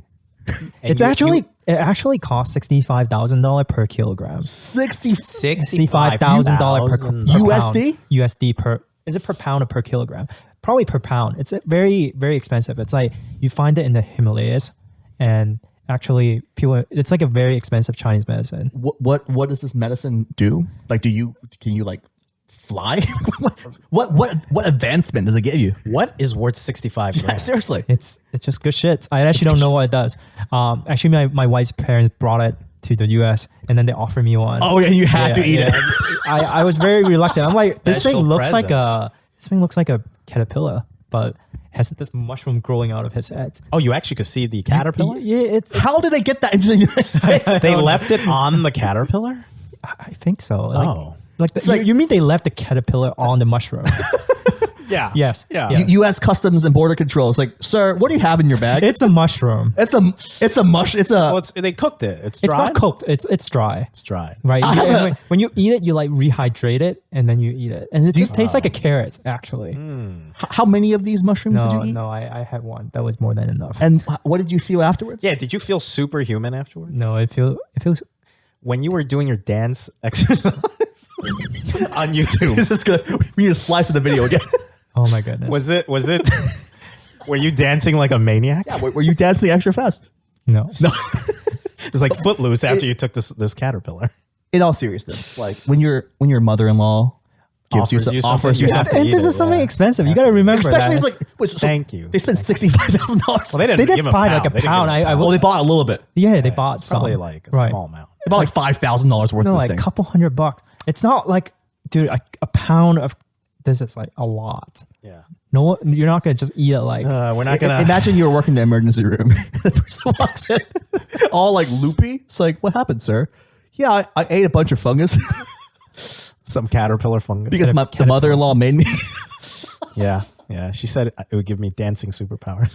it actually costs $65,000 per kilogram. $65,000 per USD? pound. USD per is it per pound or per kilogram? Probably per pound. It's very, very expensive. It's like you find it in the Himalayas, and actually it's like a very expensive Chinese medicine. What does this medicine do? Like, can you like fly? what advancement does it give you? What is worth 65 grand? Seriously. It's just good shit. I actually don't know what it does. Actually, my wife's parents brought it to the US, and then they offered me one. Oh, and you had to eat it. I was very reluctant. I'm like, this thing Special looks like present. a caterpillar, but has this mushroom growing out of his head. Oh, you actually could see the caterpillar? Yeah, How did they get that into the United States? They left it on the caterpillar? I think so. Like, Oh. you mean they left the caterpillar on the mushroom? Yeah. Yes. Yeah. Yeah. U.S. Customs and Border Control is like, sir, what do you have in your bag? It's a mushroom. It's a mush. It's a. Well, they cooked it. It's dry. It's not cooked. It's dry. It's dry. Right. I have a- When you eat it, you like rehydrate it and then you eat it, and it just tastes like a carrot. Actually, How many of these mushrooms did you eat? I had one. That was more than enough. And what did you feel afterwards? Yeah. Did you feel superhuman afterwards? No, it feels. When you were doing your dance exercise on YouTube, This is good. We need to slice of the video again. Oh my goodness. was it? Were you dancing like a maniac? Yeah, were you dancing extra fast? No. It was like Footloose after you took this caterpillar. In all seriousness, like when your mother-in-law gives Offers you offers something, you you have something, to And eat this it, is something yeah. expensive. You got to remember especially that. it's like wait, so Thank you. They spent $65,000. Well, they didn't They give didn't him buy a like a pound. They didn't give pound. him a pound. Well, they bought a little bit. Yeah, they bought It's some. probably like a Right. small amount. They bought like $5,000 worth No, of this like thing. a couple $100. It's not like, dude, a pound of this is like a lot. Yeah. No, you're not gonna just eat it like. We're not gonna Imagine you were working in the emergency room. The person walks in, all like loopy. It's like, what happened, sir? Yeah, I ate a bunch of fungus some caterpillar fungus. because the mother-in-law made me. Yeah. She said it would give me dancing superpowers.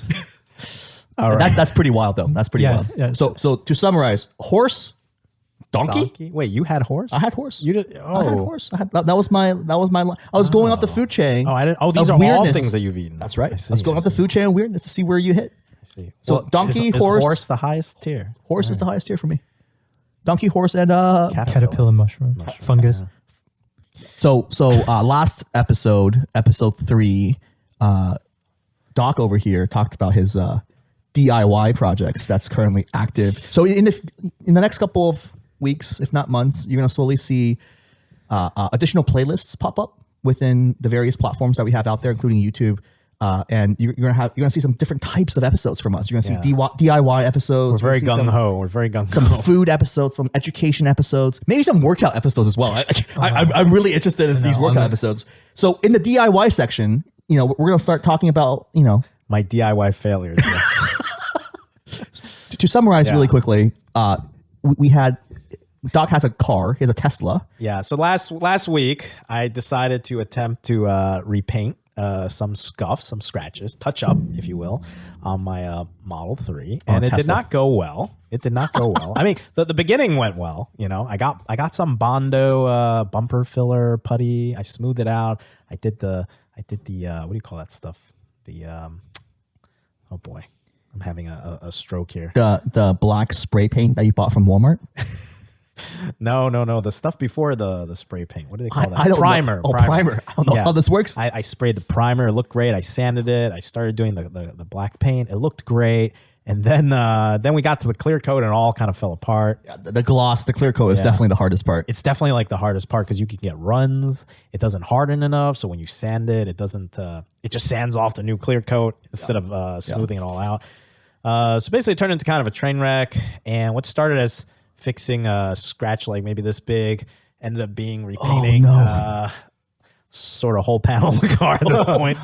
All right. That's pretty wild, though. That's pretty Yes, wild. yes. So to summarize, horse, donkey. Wait, you had horse? I had horse. You did? I had Oh. horse. That was my. I was going up the food chain. Oh, I didn't. Oh, these of are all weirdness. things that you've eaten. That's right. I I, see, was going up the food chain of weirdness to see where you hit. I see. So donkey, is horse- the highest tier. Horse is the highest tier for me. Donkey, horse, and Caterpillar mushroom, fungus. So last episode 3, Doc over here talked about his DIY projects that's currently active. So in the next couple of weeks, if not months, you're gonna slowly see additional playlists pop up within the various platforms that we have out there, including YouTube. And you're gonna see some different types of episodes from us. You're gonna see DIY episodes. We're very You're gonna see gung ho. We're very gung some ho. food episodes, some education episodes, maybe some workout episodes as well. I'm really interested in these workout episodes. So in the DIY section, we're going to start talking about, My DIY failures. Yes. to summarize Yeah. really quickly, we had Doc has a car. He has a Tesla. Yeah. So last week, I decided to attempt to repaint some scuffs, some scratches, touch up, if you will, on my Model 3, and it did not go well. It did not go well. I mean, the beginning went well. You know, I got some Bondo bumper filler putty. I smoothed it out. I did the what do you call that stuff? The oh boy, I'm having a stroke here. The black spray paint that you bought from Walmart. No. The stuff before the spray paint. What do they call that? I don't Primer. know. Oh, primer. I don't know how this works. I sprayed the primer. It looked great. I sanded it. I started doing the black paint. It looked great. And then we got to the clear coat and it all kind of fell apart. Yeah, the gloss, the clear coat is definitely the hardest part. It's definitely like the hardest part because you can get runs. It doesn't harden enough. So when you sand it, it doesn't, it just sands off the new clear coat instead of smoothing it all out. So basically it turned into kind of a train wreck. And what started as fixing a scratch like maybe this big ended up being repainting sort of whole panel of the car at this point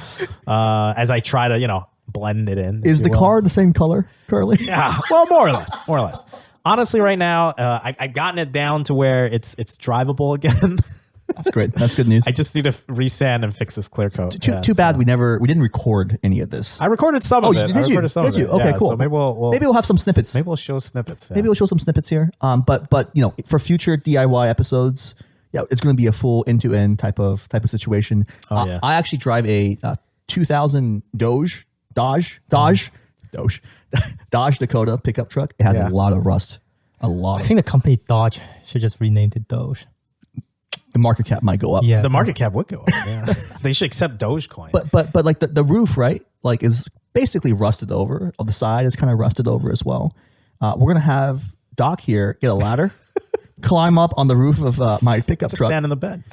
as I try to, blend it in. Is the car the same color currently? Yeah, well, more or less. Honestly, right now, I've gotten it down to where it's drivable again. That's great. That's good news. I just need to resand and fix this clear coat. Too bad we didn't record any of this. I recorded some of it. Did you? Okay, cool. So maybe we'll have some snippets. Maybe we'll show snippets. Yeah. Maybe we'll show some snippets here. But for future DIY episodes, it's going to be a full end-to-end type of situation. I actually drive a 2000 Dodge Dakota pickup truck. It has a lot of rust. I think the company Dodge should just rename it Doge. The market cap might go up. Yeah, the market cap would go up. Yeah, they should accept Dogecoin. But like the roof, right? Like is basically rusted over. On the side is kind of rusted over as well. We're gonna have Doc here get a ladder, climb up on the roof of my pickup truck, stand in the bed.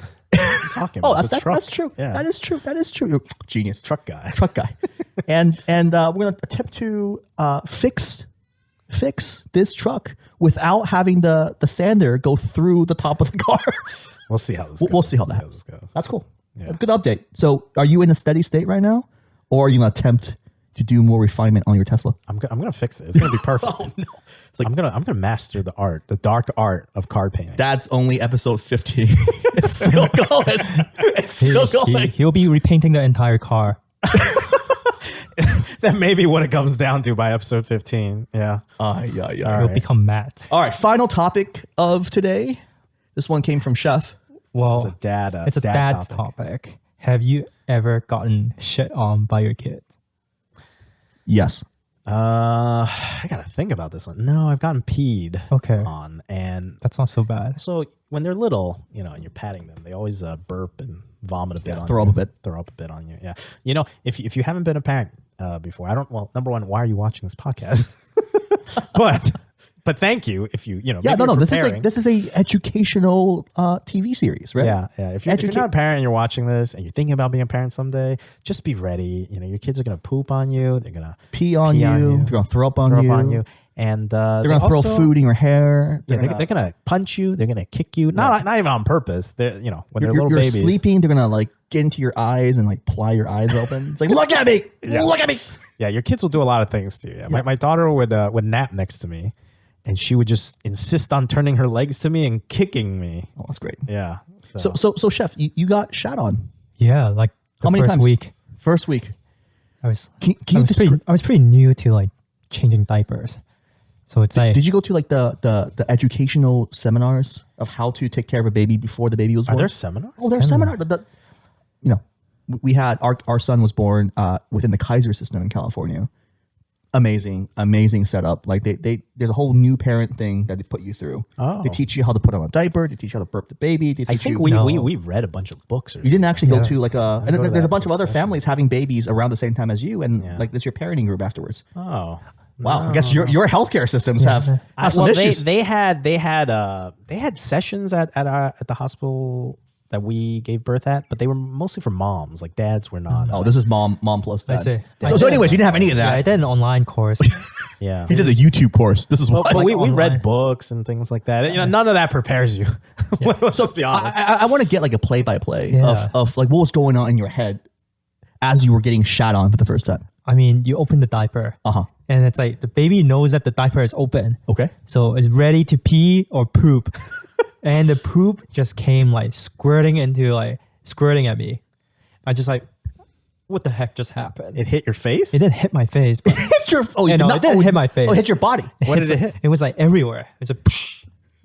Talking. That's true. Yeah. That is true. You're genius. Truck guy. and we're gonna attempt to fix this truck without having the sander go through the top of the car. We'll see how this goes. We'll see how that goes. That's cool. Yeah. Good update. So are you in a steady state right now, or are you going to attempt to do more refinement on your Tesla? I'm going to fix it. It's going to be perfect. Oh, no. It's like I'm going to master the dark art of car painting. That's only episode 15. It's still going. He'll be repainting the entire car. That may be what it comes down to by episode 15. Yeah. He'll become matte. All right. Final topic of today. This one came from Chef. Well, it's a dad topic. Have you ever gotten shit on by your kids? Yes. I gotta think about this one. No, I've gotten peed on, and that's not so bad. So when they're little, and you're patting them, they always burp and vomit a bit on you. Throw up a bit on you. Yeah. If you haven't been a parent before, number one, why are you watching this podcast? But thank you if you this is a educational TV series, right? Yeah. If you're not a parent and you're watching this and you're thinking about being a parent someday, just be ready. Your kids are gonna poop on you. They're gonna pee on you. They're gonna throw up on you. And they're gonna throw food in your hair. They're gonna punch you. They're gonna kick you. Not even on purpose. They're when they're little babies. You're sleeping. They're gonna get into your eyes and ply your eyes open. It's like look at me, look at me. Yeah, your kids will do a lot of things to you. Yeah. My daughter would nap next to me. And she would just insist on turning her legs to me and kicking me. Oh, that's great. Yeah. So Chef, you got shat on. Yeah, like how many times? First week. I was pretty new to changing diapers. So it's did you go to the educational seminars of how to take care of a baby before the baby was born? Are there seminars? Oh, there's seminars. We had our son was born within the Kaiser system in California. Amazing setup. There's a whole new parent thing that they put you through. Oh. They teach you how to put on a diaper. They teach you how to burp the baby. I think we read a bunch of books. You didn't actually go to and there's a bunch of other families having babies around the same time as you, and this your parenting group afterwards. Oh. Wow. I guess your healthcare systems have some issues. They had sessions at the hospital that we gave birth at, but they were mostly for moms. Dads were not. Oh, this is mom plus dad. I see. So anyways, you didn't have any of that. Yeah, I did an online course. Yeah. He did a YouTube course. This is what. But we read books and things like that. None of that prepares you. Let's just be honest. I want to get a play-by-play of what was going on in your head as you were getting shat on for the first time. I mean, you open the diaper, and it's like the baby knows that the diaper is open. Okay. So it's ready to pee or poop. And the poop just came like squirting at me. I just like, what the heck just happened? It hit your face? It didn't hit my face. But Hit your, it didn't hit my face. Oh, it hit your body. What did it hit? It was like everywhere. It was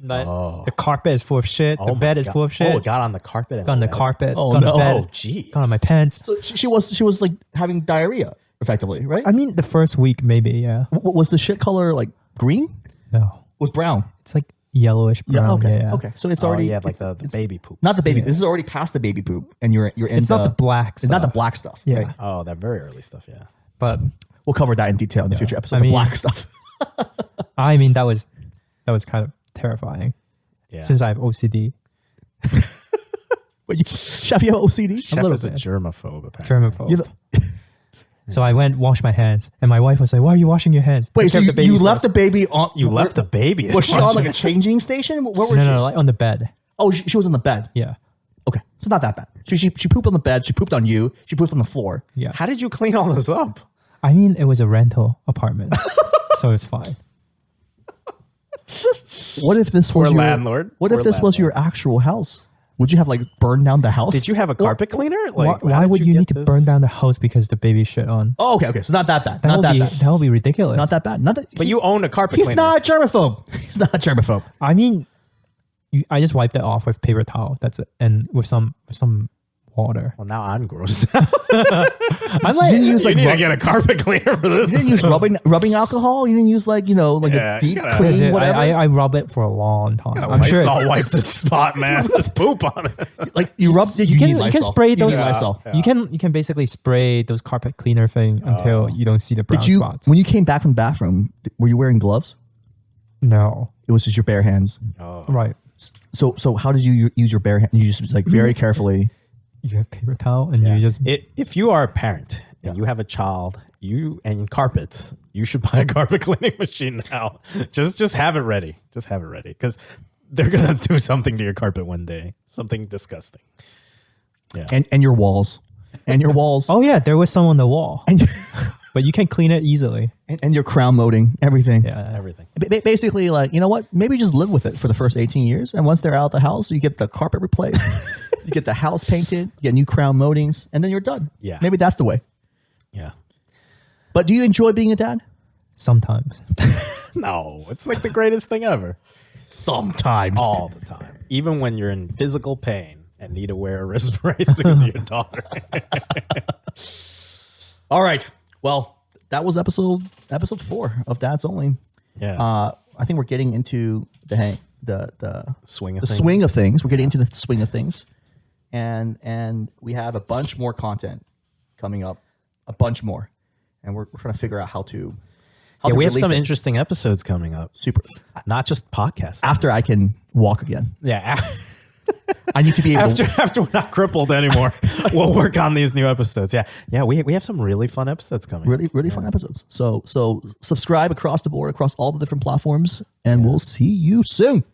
the carpet is full of shit. The bed is full of shit. Oh, it got on the carpet. Got on the carpet. Oh, got on no. the bed. Oh, geez. Got on my pants. So she was like having diarrhea, effectively, right? I mean, the first week maybe, yeah. Was the shit color like green? No, Was brown? it's like yellowish brown. Okay. Yeah. Okay. So it's already like the baby poop. not the baby. This is already past the baby poop, and you're in. It's not the black It's not the stuff. black stuff. Yeah. Right? Oh, that very early stuff, yeah. But We'll cover that in detail in the future episode. I The mean- black stuff. I mean, that was kind of terrifying Yeah. since I have OCD. But Chef, you have OCD? Chef little is a bit. germaphobe, apparently. Germaphobe. You have- So I went wash my hands, and my wife was like, "Why are you washing your hands?" Wait, Take so care of the you baby left first." the baby on? You left the baby. Was she on like a changing station? Where was she? No, like on the bed. Oh, she was on the bed. Yeah, Okay, so not that bad. She pooped on the bed. She pooped on you. She pooped on the floor. yeah. How did you clean all this up? I mean, it was a rental apartment, so it's fine. What if this Poor was your landlord. What if Poor this was your actual house? Would you have like burned down the house? Did you have a carpet cleaner? Like, how Why did would you get need to this? burn down the house because the baby shit on? Oh, okay. So not that bad. That Not would that be bad. that would be ridiculous. Not that bad. Not that. But you own a carpet He's cleaner. not a germaphobe. He's not a germaphobe. I mean, I just wiped it off with paper towel. That's it, and with some water. Well, now I'm grossed out. I'm like, You didn't use You like need to get a carpet cleaner for this. you didn't use rubbing alcohol. You didn't use like like Yeah, a deep you gotta- clean Dude, whatever. I rub it for a long time. I'm sure Lysol it's, wipe this spot, man. There's poop on it. like you rubbed it. you can need you Lysol. can spray You those. need Lysol. Yeah. You can basically spray those carpet cleaner thing until you don't see the brown Did you spots. when you came back from the bathroom? Were you wearing gloves? No, It was just your bare hands. right. So how did you use your bare hand? You just like very carefully. You have paper towel and you just If you are a parent and you have a child, and carpets, you should buy a carpet cleaning machine now. Just have it ready. Just have it ready because they're gonna do something to your carpet one day. Something disgusting. Yeah. And your walls. And your walls. Oh yeah, there was some on the wall, and, but you can clean it easily. and your crown molding, everything. Yeah, Everything. Basically, like, you know what? Maybe just live with it for the first 18 years. And once they're out of the house, you get the carpet replaced, you get the house painted, you get new crown moldings, and then you're done. Yeah. Maybe that's the way. Yeah. But do you enjoy being a dad? sometimes. No, it's like the greatest thing ever. Sometimes. All the time. Even when you're in physical pain and need to wear a wrist brace because of your daughter. All right. Well, that was episode 4 of Dads Only. Yeah. I think we're getting into the Swing of the things. swing of things. We're getting into the swing of things, and we have a bunch more content coming up, a bunch more, and we're trying to figure out how to. We have release some it. interesting episodes coming up. Super. Not just podcasts. After I can walk again, Yeah. I need to be able. After we're not crippled anymore, we'll work on these new episodes. Yeah. We have some really fun episodes coming. really fun episodes. So subscribe across the board, across all the different platforms, and we'll see you soon.